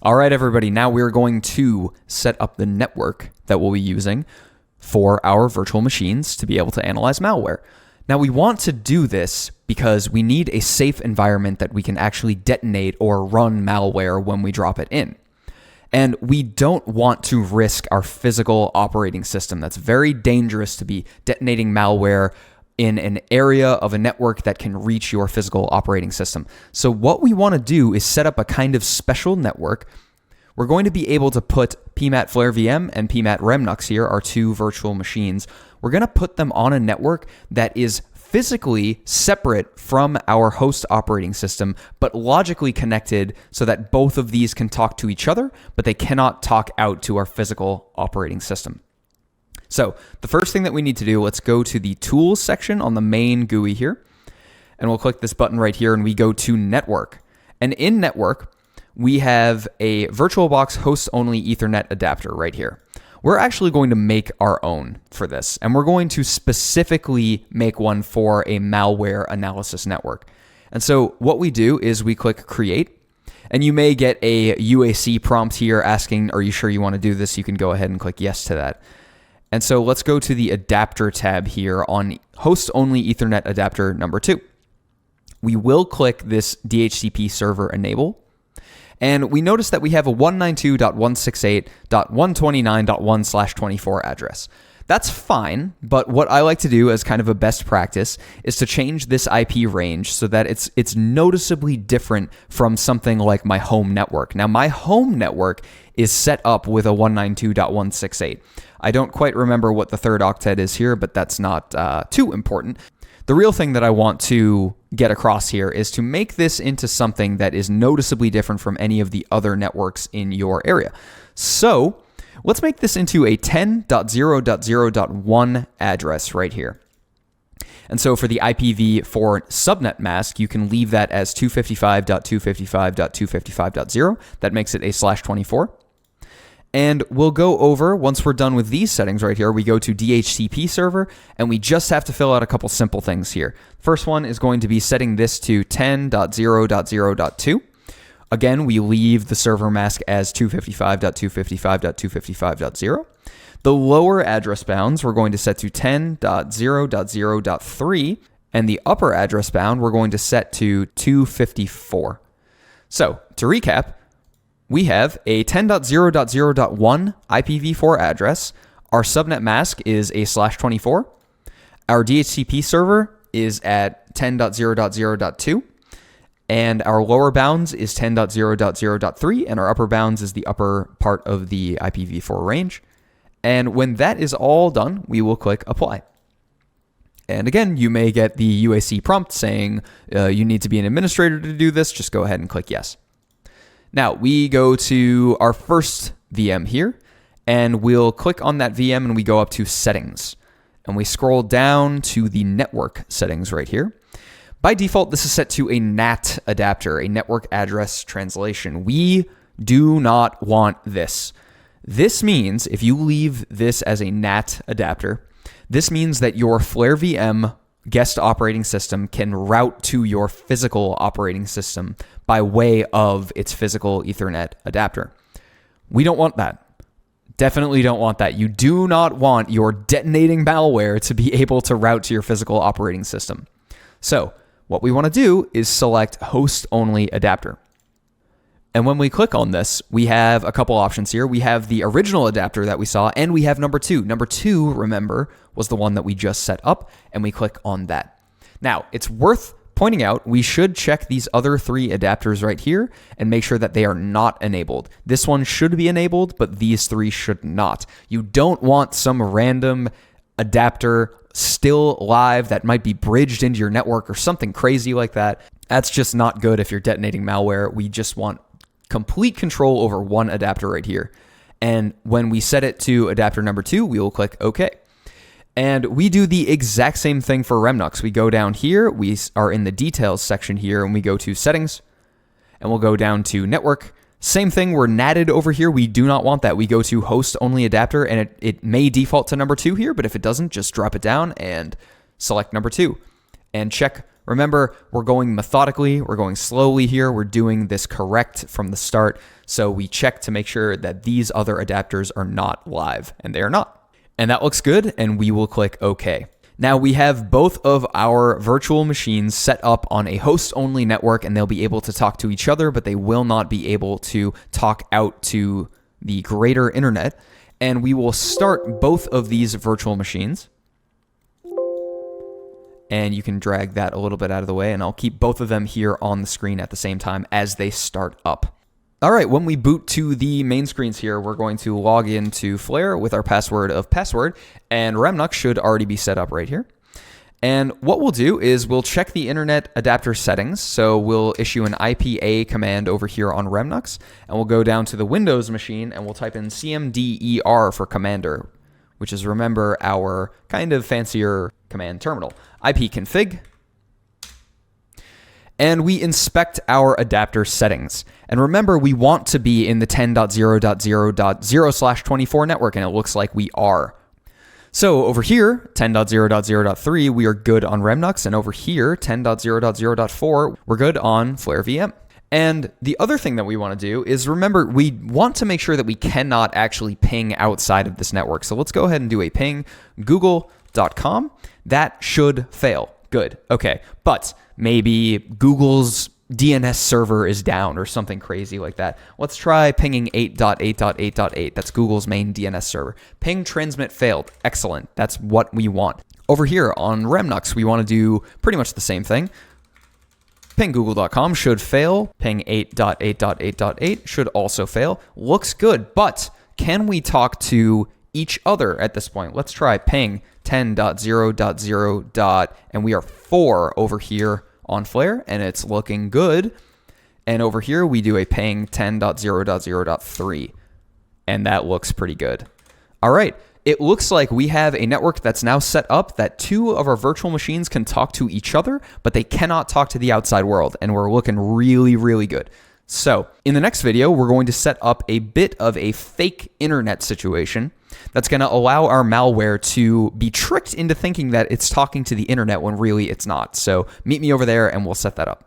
All right, everybody, now we're going to set up the network that we'll be using for our virtual machines to be able to analyze malware. Now, we want to do this because we need a safe environment that we can actually detonate or run malware when we drop it in. And we don't want to risk our physical operating system. That's very dangerous to be detonating malware in an area of a network that can reach your physical operating system. So what we want to do is set up a kind of special network. We're going to be able to put PMAT Flare VM and PMAT Remnux here, our two virtual machines. We're going to put them on a network that is physically separate from our host operating system, but logically connected so that both of these can talk to each other, but they cannot talk out to our physical operating system. So the first thing that we need to do, let's go to the tools section on the main GUI here, and we'll click this button right here and we go to network. And in network, we have a VirtualBox host-only Ethernet adapter right here. We're actually going to make our own for this, and we're going to specifically make one for a malware analysis network. And so what we do is we click create, and you may get a UAC prompt here asking, are you sure you want to do this? You can go ahead and click yes to that. And so let's go to the adapter tab here on host-only Ethernet adapter number 2. We will click this DHCP server enable. And we notice that we have a 192.168.129.1/24 address. That's fine, but what I like to do as kind of a best practice is to change this IP range so that it's noticeably different from something like my home network. Now, my home network is set up with a 192.168. I don't quite remember what the third octet is here, but that's not too important. The real thing that I want to get across here is to make this into something that is noticeably different from any of the other networks in your area. So let's make this into a 10.0.0.1 address right here. And so for the IPv4 subnet mask, you can leave that as 255.255.255.0. That makes it a /24. And we'll go over, once we're done with these settings right here, we go to DHCP server, and we just have to fill out a couple simple things here. First one is going to be setting this to 10.0.0.2. Again, we leave the server mask as 255.255.255.0. The lower address bounds we're going to set to 10.0.0.3, and the upper address bound we're going to set to 254. So, to recap, we have a 10.0.0.1 IPv4 address. Our subnet mask is a /24. Our DHCP server is at 10.0.0.2. And our lower bounds is 10.0.0.3. And our upper bounds is the upper part of the IPv4 range. And when that is all done, we will click apply. And again, you may get the UAC prompt saying you need to be an administrator to do this. Just go ahead and click yes. Now, we go to our first VM here, and we'll click on that VM and we go up to settings. And we scroll down to the network settings right here. By default, this is set to a NAT adapter, a network address translation. We do not want this. This means if you leave this as a NAT adapter, this means that your Flare VM guest operating system can route to your physical operating system by way of its physical Ethernet adapter. We don't want that. Definitely don't want that. You do not want your detonating malware to be able to route to your physical operating system. So what we want to do is select host-only adapter. And when we click on this, we have a couple options here. We have the original adapter that we saw, and we have number 2. Number 2, remember, was the one that we just set up, and we click on that. Now, it's worth pointing out, we should check these other 3 adapters right here and make sure that they are not enabled. This one should be enabled, but these 3 should not. You don't want some random adapter still live that might be bridged into your network or something crazy like that. That's just not good if you're detonating malware. We just want complete control over one adapter right here. And when we set it to adapter number 2, we will click OK. And we do the exact same thing for Remnux. We go down here, we are in the details section here, and we go to settings, and we'll go down to network. Same thing, we're natted over here. We do not want that. We go to host only adapter, and it may default to number 2 here, but if it doesn't, just drop it down and select number 2. And check Remember, we're going methodically, we're going slowly here, we're doing this correct from the start, so we check to make sure that these other adapters are not live, and they are not. And that looks good, and we will click OK. Now we have both of our virtual machines set up on a host-only network, and they'll be able to talk to each other, but they will not be able to talk out to the greater internet. And we will start both of these virtual machines. And you can drag that a little bit out of the way, and I'll keep both of them here on the screen at the same time as they start up. All right, when we boot to the main screens here, we're going to log into Flare with our password of password, and Remnux should already be set up right here. And what we'll do is we'll check the internet adapter settings. So we'll issue an IPA command over here on Remnux, and we'll go down to the Windows machine, and we'll type in cmder for commander, which is, remember, our kind of fancier command terminal. ipconfig. And we inspect our adapter settings. And remember, we want to be in the 10.0.0.0/24 network, and it looks like we are. So over here, 10.0.0.3, we are good on Remnux, and over here, 10.0.0.4, we're good on Flare VM. And the other thing that we want to do is, remember, we want to make sure that we cannot actually ping outside of this network. So let's go ahead and do a ping google.com. That should fail. Good. Okay. But maybe Google's DNS server is down or something crazy like that. Let's try pinging 8.8.8.8. That's Google's main DNS server. Ping transmit failed. Excellent. That's what we want. Over here on Remnux, we want to do pretty much the same thing. Ping google.com should fail. Ping 8.8.8.8 should also fail. Looks good, but can we talk to each other at this point? Let's try ping 10.0.0. And we are 4 over here on Flare, and it's looking good. And over here, we do a ping 10.0.0.3, and that looks pretty good. All right. It looks like we have a network that's now set up that 2 of our virtual machines can talk to each other, but they cannot talk to the outside world, and we're looking really, really good. So in the next video, we're going to set up a bit of a fake internet situation that's going to allow our malware to be tricked into thinking that it's talking to the internet when really it's not. So meet me over there and we'll set that up.